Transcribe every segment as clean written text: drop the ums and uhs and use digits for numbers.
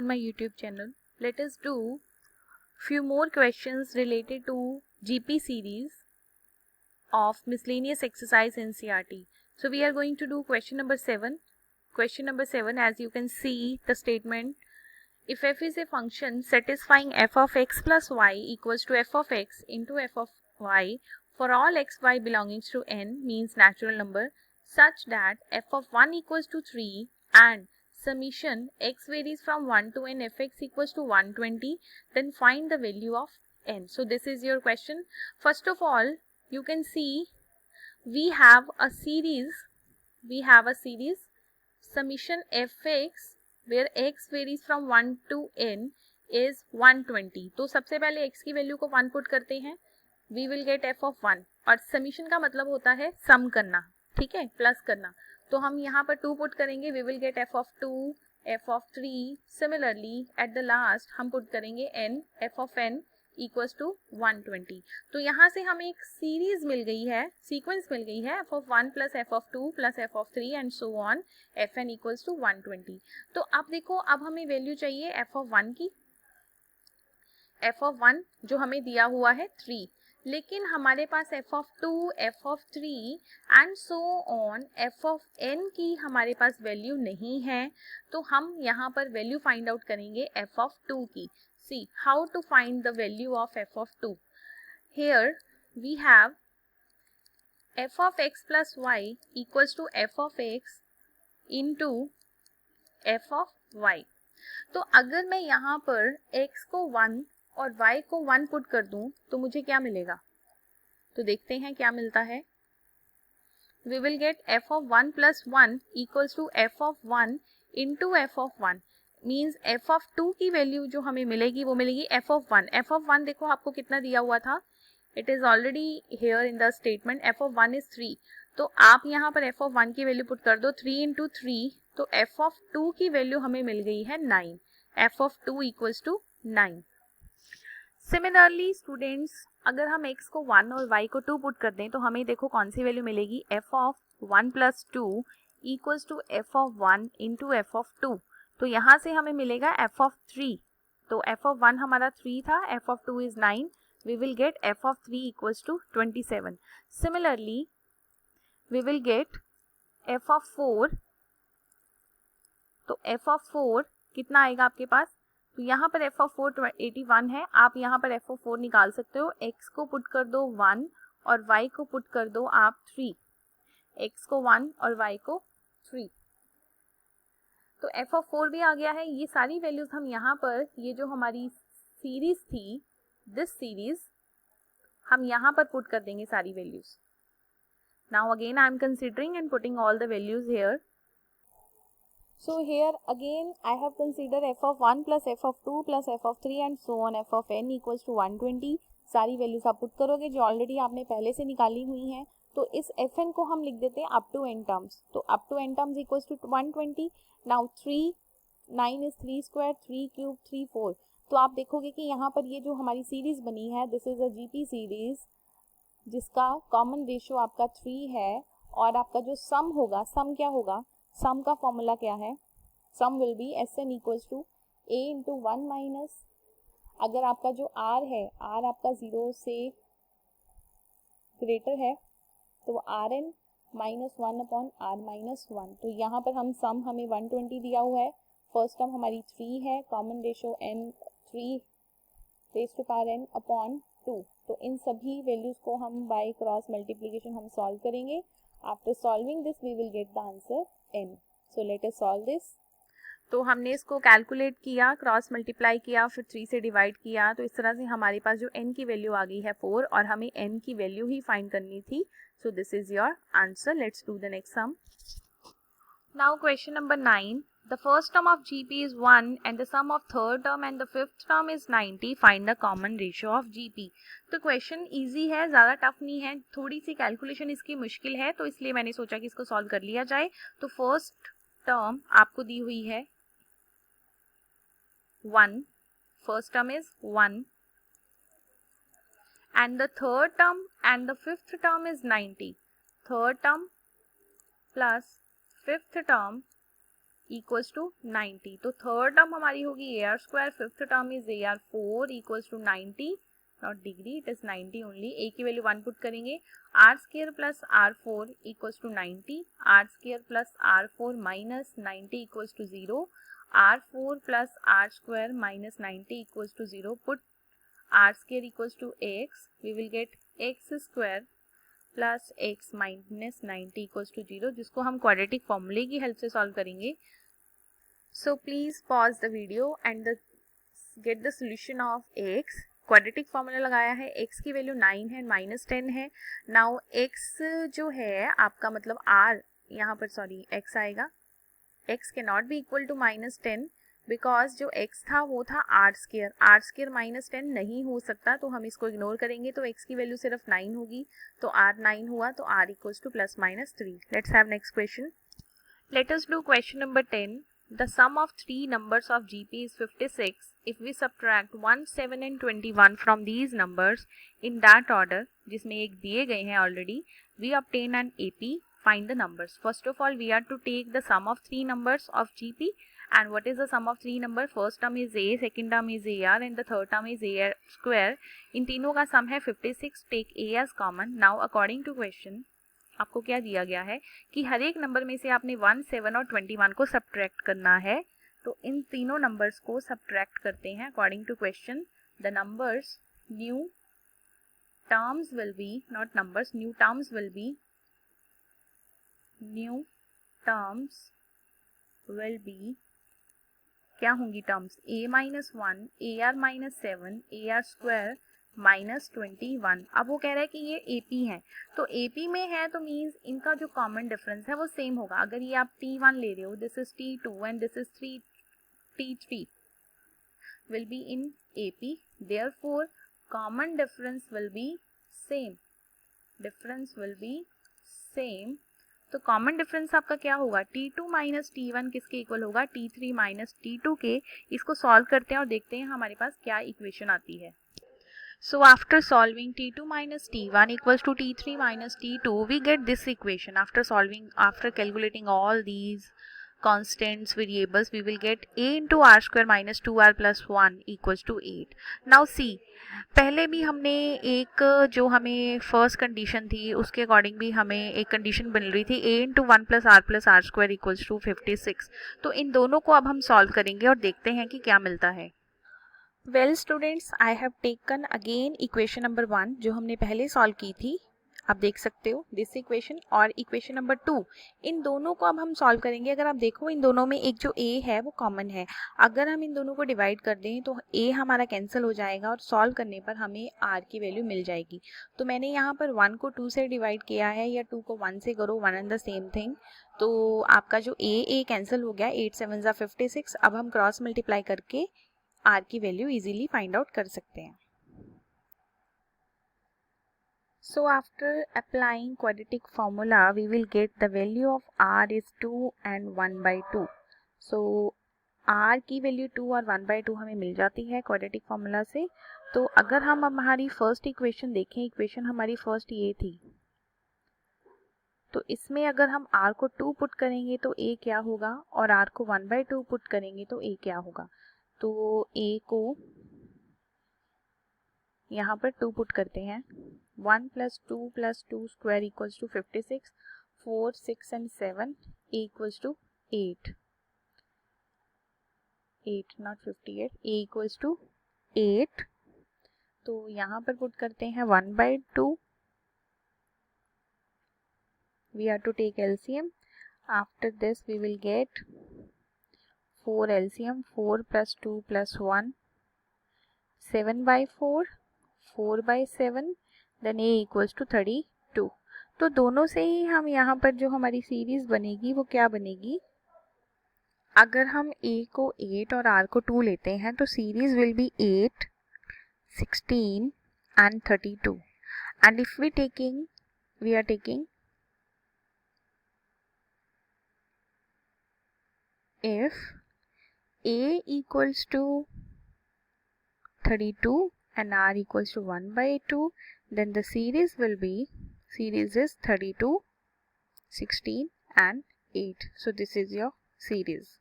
on my YouTube channel. Let us do few more questions related to GP series of miscellaneous exercise NCERT. So we are going to do question number 7. Question number 7, as you can see the statement, if f is a function satisfying f of x plus y equals to f of x into f of y for all x y belonging to n means natural number such that f of 1 equals to 3 and summation x varies from 1 to n fx equals to 120, then find the value of n. So this is your question. First of all, you can see we have a series summation fx where x varies from 1 to n is 120. तो सबसे पहले x की value को 1 put करते हैं, we will get f of 1. और summation का मतलब होता है सम करना, ठीक है, प्लस करना. तो हम यहाँ पर 2 पुट करेंगे, we will get f of 2, f of 3. Similarly at the last हम पुट करेंगे n, f of n equals to 120. तो यहाँ से हमें एक सीरीज मिल गई है, सीक्वेंस मिल गई है, f of 1 plus f of 2 plus f of 3 and so on, fn equals to 120. तो अब देखो, अब हमें वैल्यू चाहिए f of 1 की. f of 1 जो हमें दिया हुआ है 3, लेकिन हमारे पास f of 2, f of 3 and so on f of n की हमारे पास वैल्यू नहीं है. तो हम यहाँ पर वैल्यू फाइंड आउट करेंगे f of 2 की. See how to find the value of f of 2. Here we have f of x plus y equals to f of x into f of y. तो अगर मैं यहाँ पर x को 1 और y को 1 पुट कर दूं तो मुझे क्या मिलेगा? तो देखते हैं क्या मिलता है. We will get f of 1 plus 1 equals to f of 1 into f of 1. Means f of 2 की वैल्यू जो हमें मिलेगी वो मिलेगी f of 1. f of 1 देखो आपको कितना दिया हुआ था, it is already here in the statement. f of 1 is 3. तो आप यहाँ पर f of 1 की वैल्यू पुट कर दो, 3 into 3. तो f of 2 की वैल्यू हमें मिल गई है 9. f of 2 equals to 9. Similarly students, अगर हम x को 1 और y को 2 पुट कर दें तो हमें देखो कौन सी वैल्यू मिलेगी. f of 1 plus 2 equals to f of 1 into f of 2. तो यहाँ से हमें मिलेगा f of 3. तो f of 1 हमारा 3 था, f of 2 is 9. We will get f of 3 equals to 27. Similarly, we will get f of 4. तो f of 4 कितना आएगा आपके पास? तो यहाँ पर f of 4 81 है. आप यहाँ पर f of 4 निकाल सकते हो. x को पुट कर दो 1 और y को पुट कर दो आप 3. x को 1 और y को 3. तो f of 4 भी आ गया है. ये सारी वैल्यूज हम यहाँ पर, ये जो हमारी सीरीज थी, दिस सीरीज, हम यहाँ पर पुट कर देंगे सारी values. Now again I am considering and putting all the values here. So here again I have considered f of 1 plus f of 2 plus f of 3 and so on f of n equals to 120. सारी values आप put करोगे जो already आपने पहले से निकाली हुई हैं. तो इस fn को हम लिख देते हैं अप टू n टर्म्स. तो up to n terms equals to 120. Now 3, 9 is 3 square, 3 cube, 3 4. तो आप देखोगे कि यहाँ पर ये जो हमारी सीरीज बनी है, this is a GP series जिसका कॉमन रेशियो आपका 3 है. और आपका जो सम होगा, सम क्या होगा? सम का फॉर्मूला क्या है? Sum will be Sn equals to a into 1 minus, अगर आपका जो r है, r आपका 0 से ग्रेटर है तो Rn minus 1 upon r minus 1. तो यहाँ पर हम सम हमें 120 दिया हुआ है. फर्स्ट टर्म हमारी 3 है, common ratio n 3 raise to power n upon 2. तो इन सभी वैल्यूज को हम बाय क्रॉस मल्टीप्लिकेशन हम सॉल्व करेंगे. After solving this we will get the answer n. So let us solve this. तो हमने इसको कैलकुलेट किया, क्रॉस मल्टीप्लाई किया, फिर 3 से डिवाइड किया. तो इस तरह से हमारे पास जो n की वैल्यू आ गई है 4 और हमें n की वैल्यू ही फाइंड करनी थी. So this is your answer. Let's do the next sum. Now question number 9. The first term of GP is 1 and the sum of third term and the fifth term is 90. Find the common ratio of GP. तो question easy है, ज़्यादा tough नहीं है. थोड़ी सी calculation इसकी मुश्किल है, तो इसलिए मैंने सोचा कि इसको सॉल्व कर लिया जाए. तो फर्स्ट टर्म आपको दी हुई है 1. First term is 1 and the third term and the fifth term is 90. Third term plus fifth term equals to 90। तो थर्ड टर्म हमारी होगी AR square, fifth term is AR4 equals to 90, not degree, it is 90 only. A की वैल्यू 1 put करेंगे, R square plus R4 equals to 90, R square plus R4 minus 90 equals to 0, R4 plus R square minus 90 equals to 0, put R square equals to x, we will get x square plus x minus 90 equals to 0, जिसको हम quadratic फॉर्मूले की help से solve करेंगे। So please pause the video and get the solution of x। Quadratic formula लगाया है, x की value 9 है, माइनस 10 है। नाउ x जो है आपका मतलब r, यहाँ पर सॉरी x आएगा, x के not be equal to minus 10 because जो x था वो था R स्क्वायर माइनस 10 नहीं हो सकता, तो हम इसको इग्नोर करेंगे, तो x की वैल्यू सिर्फ 9 होगी, तो R 9 हुआ, तो R equals two plus minus 3। Let's have next question. Let us do question number 10। The sum of three numbers of GP is 56. If we subtract 1, 7 and 21 from these numbers in that order, जिसमें एक दिए गए हैं already, we obtain an AP. Find the numbers. First of all, we are to take the sum of three numbers of GP. And what is the sum of three numbers? First term is A, second term is AR, and the third term is AR square. इन तीनों का sum है 56. Take A as common. Now, according to question, आपको क्या दिया गया है कि हर एक नंबर में से आपने 1, 7 और 21 को सब्ट्रैक्ट करना है। तो इन तीनों नंबर्स को सब्ट्रैक्ट करते हैं according to question. The numbers new terms will be, not numbers, new terms will be क्या होंगी terms? A minus 1, AR minus 7, AR square minus 21। अब वो कह रहा है कि ये AP है, तो AP में है तो मीन्स इनका जो कॉमन डिफरेंस है वो सेम होगा। अगर ये आप T1 ले रहे हो, this is T2 and this is T3 will be in AP, therefore common difference will be same. तो कॉमन डिफरेंस आपका क्या होगा? T2 माइनस T1 किसके इक्वल होगा? T3 माइनस T2 के। इसको सॉल्व करते हैं और देखते हैं हमारे पास क्या इक्वेशन आती है। So after solving T2 minus T1 equals to T3 minus T2, we get this equation. After calculating all these constants, variables, we will get A into R square minus 2R plus 1 equals to 8. Now see, पहले भी हमने एक जो हमें first condition थी उसके according भी हमें एक कंडीशन बन रही थी A into 1 plus R square equals to 56. तो इन दोनों को अब हम सॉल्व करेंगे और देखते हैं कि क्या मिलता है। Well students, I have taken again equation number 1 जो हमने पहले सॉल्व की थी। आप देख सकते हो दिस इक्वेशन और इक्वेशन नंबर 2, इन दोनों को अब हम सॉल्व करेंगे। अगर आप देखो इन दोनों में एक जो a है वो कॉमन है, अगर हम इन दोनों को डिवाइड कर दें तो a हमारा कैंसिल हो जाएगा और सॉल्व करने पर हमें r की वैल्यू मिल जाएगी। तो मैंने यहाँ पर 1 को 2 से डिवाइड किया है, या 2 को 1 से करो, one and the same thing. तो आपका जो a कैंसिल हो गया, 8 7 56। अब हम क्रॉस मल्टीप्लाई करके r की वैल्यू इजीली फाइंड आउट कर सकते हैं। So after applying quadratic formula, we will get the value of r is 2 and 1 by 2. So r की वैल्यू 2 और 1 by 2 हमें मिल जाती है क्वाड्रेटिक फॉर्मूला से। तो अगर हम हमारी फर्स्ट इक्वेशन देखें, इक्वेशन हमारी फर्स्ट ये थी, तो इसमें अगर हम r को 2 पुट करेंगे तो a क्या होगा, और r को 1 by 2 पुट करेंगे तो a क्या होगा। तो a को यहाँ पर 2 पुट करते हैं, 1 plus 2 square equals to 56, 4, 6 and 7, a equals to 8 not 58, a equals to 8। तो यहाँ पर पुट करते हैं 1 by 2, we have to take LCM. After this we will get 4 LCM, 4 plus 2 plus 1, 7 by 4, 4 by 7, then a equals to 32। तो दोनों से ही हम यहाँ पर जो हमारी सीरीज बनेगी वो क्या बनेगी, अगर हम a को 8 और r को 2 लेते हैं तो series will be 8, 16 and 32। and if we are taking if a equals to 32 and r equals to 1 by 2, then the series is 32, 16 and 8. So this is your series.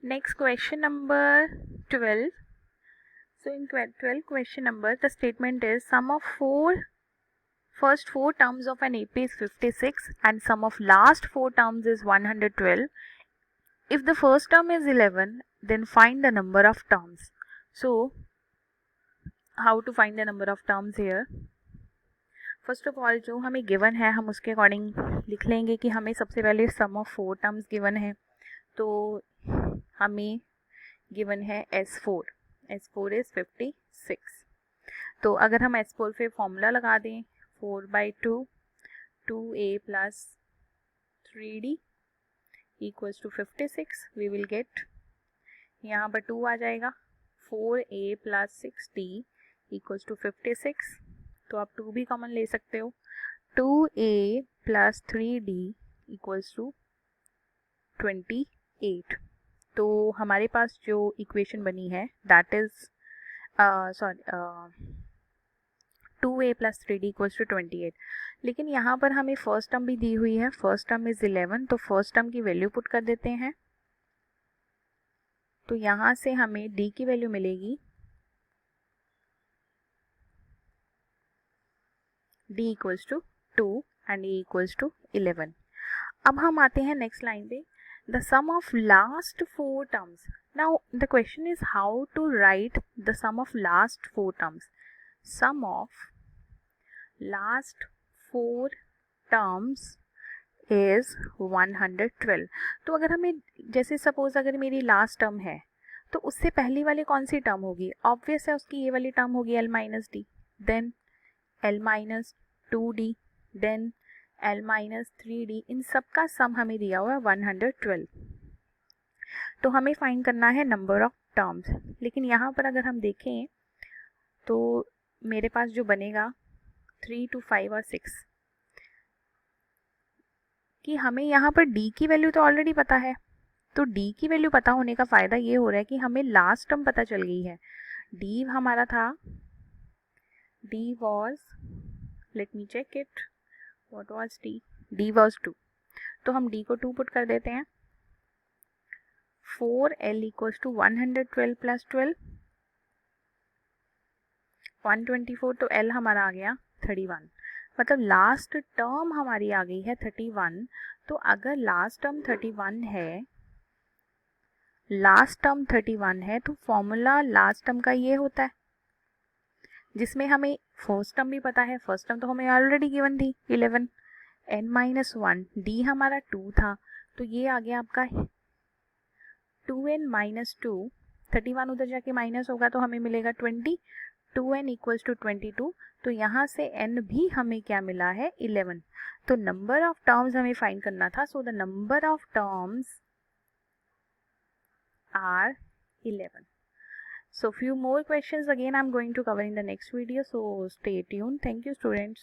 Next question number 12. So in 12 question number, the statement is sum of first four terms of an AP is 56 and sum of last four terms is 112. If the first term is 11, then find the number of terms. So how to find the number of terms here? First of all जो हमें given है हम उसके according लिख लेंगे कि हमें सबसे पहले सम ऑफ फोर टर्म्स गिवन है, तो हमें गिवन है S4 इज़ 56. तो अगर हम S4 पे फॉर्मूला लगा दें 4/2 2a + 3d equals to 56, we will get, यहाँ पर 2 आ जाएगा, 4a + 6d इक्वल्स टू 56. तो आप 2 भी कॉमन ले सकते हो, 2a + 3d इक्वल्स टू 28. तो हमारे पास जो इक्वेशन बनी है that is 2a + 3d equals to 28. लेकिन यहाँ पर हमें फर्स्ट टर्म भी दी हुई है, फर्स्ट टर्म इज 11, तो फर्स्ट टर्म की वैल्यू पुट कर देते हैं. तो यहाँ से हमें d की वैल्यू मिलेगी d equals to 2 and e equals to 11. अब हम आते हैं नेक्स्ट लाइन पे, the sum of last four terms. Now the question is how to write the sum of last four terms. Sum of last four terms is 112. तो अगर हमें जैसे suppose अगर मेरी लास्ट टर्म है तो उससे पहली वाली कौन सी टर्म होगी, ऑब्वियस है उसकी ये वाली टर्म होगी L - d, then L - 2d, then L - 3d. इन सब का सम हमें दिया हुआ है 112. तो हमें फाइंड करना है नंबर ऑफ टर्म्स. लेकिन यहाँ पर अगर हम देखें तो मेरे पास जो बनेगा 3 2 5 और 6 कि हमें यहाँ पर d की वैल्यू तो ऑलरेडी पता है. तो d की वैल्यू पता होने का फ़ायदा ये हो रहा है कि हमें लास्ट टर्म पता चल गई है. d हमारा था, d was, let me check it, what was d? d was 2. तो हम d को 2 पुट कर देते हैं. 4l equals to 112 + 12 124. तो l हमारा आ गया 31, मतलब लास्ट टर्म हमारी आ गई है 31. तो अगर लास्ट टर्म 31 है, लास्ट टर्म 31 है तो फॉर्मूला लास्ट टर्म का ये होता है जिसमें हमें फर्स्ट टर्म भी पता है. फर्स्ट टर्म तो हमें ऑलरेडी गिवन थी 11, n - 1, d हमारा 2 था, तो ये आ गया आपका 2n - 2. 31 उधर जाके माइनस होगा तो हमें मिलेगा 20. 2n equals to 22. तो यहाँ से n भी हमें क्या मिला है 11. तो नंबर ऑफ टर्म्स हमें फाइंड करना था. So the number of terms are 11. So few more questions again I'm going to cover in the next video, so stay tuned. Thank you students.